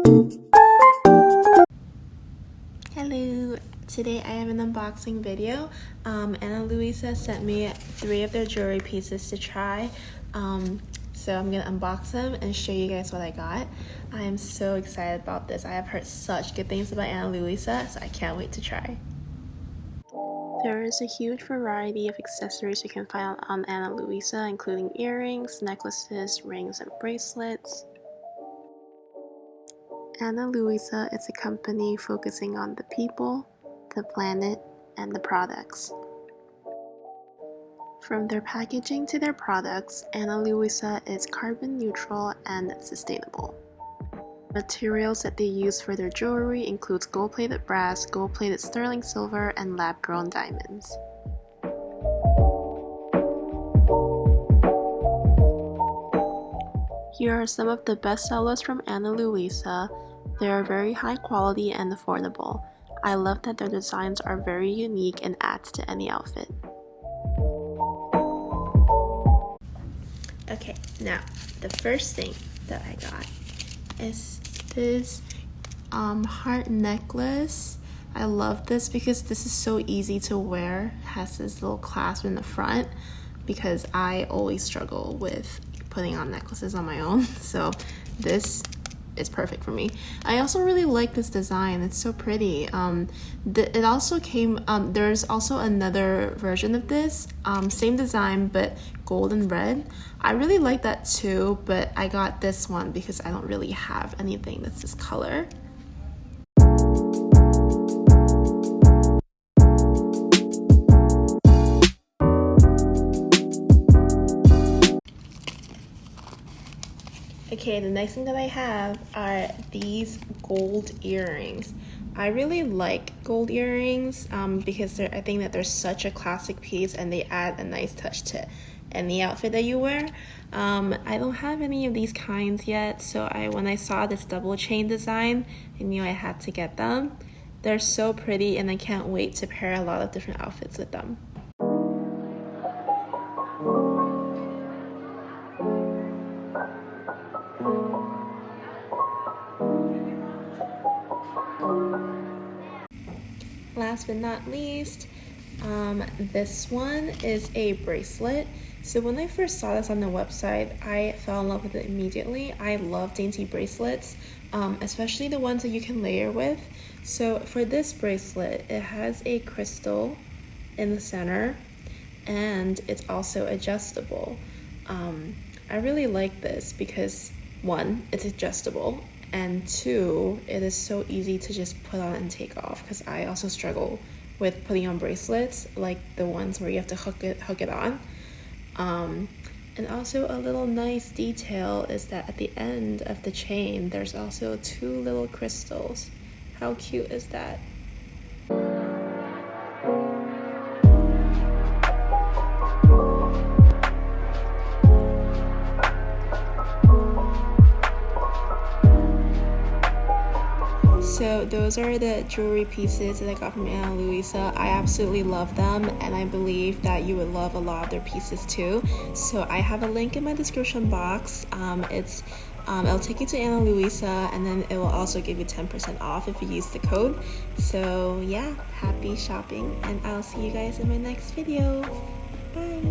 Hello! Today I have an unboxing video. Ana Luisa sent me 3 of their jewelry pieces to try. So I'm gonna unbox them and show you guys what I got. I am so excited about this. I have heard such good things about Ana Luisa, so I can't wait to try. There is a huge variety of accessories you can find on Ana Luisa, including earrings, necklaces, rings, and bracelets. Ana Luisa is a company focusing on the people, the planet, and the products. From their packaging to their products, Ana Luisa is carbon neutral and sustainable. Materials that they use for their jewelry includes gold-plated brass, gold-plated sterling silver, and lab-grown diamonds. Here are some of the best sellers from Ana Luisa. They are very high quality and affordable. I love that their designs are very unique and adds to any outfit. Okay, now the first thing that I got is this heart necklace. I love this because this is so easy to wear. It has this little clasp in the front because I always struggle with putting on necklaces on my own, so this is perfect for me. I also really like this design. It's so pretty. It also came, there's also another version of this, same design but gold and red. I really like that too, but I got this one because I don't really have anything that's this color. Okay, the next thing that I have are these gold earrings. I really like gold earrings because I think that they're such a classic piece and they add a nice touch to any outfit that you wear. I don't have any of these kinds yet, so when I saw this double chain design, I knew I had to get them. They're so pretty and I can't wait to pair a lot of different outfits with them. Last but not least, this one is a bracelet. So when I first saw this on the website, I fell in love with it immediately. I love dainty bracelets, especially the ones that you can layer with. So for this bracelet, it has a crystal in the center and it's also adjustable. I really like this because 1, it's adjustable, and 2, it is so easy to just put on and take off because I also struggle with putting on bracelets, like the ones where you have to hook it on. And also a little nice detail is that at the end of the chain, there's also 2 little crystals. How cute is that? So those are the jewelry pieces that I got from Ana Luisa. I absolutely love them and I believe that you would love a lot of their pieces too. So I have a link in my description box. It'll take you to Ana Luisa and then it will also give you 10% off if you use the code. So yeah, happy shopping and I'll see you guys in my next video. Bye!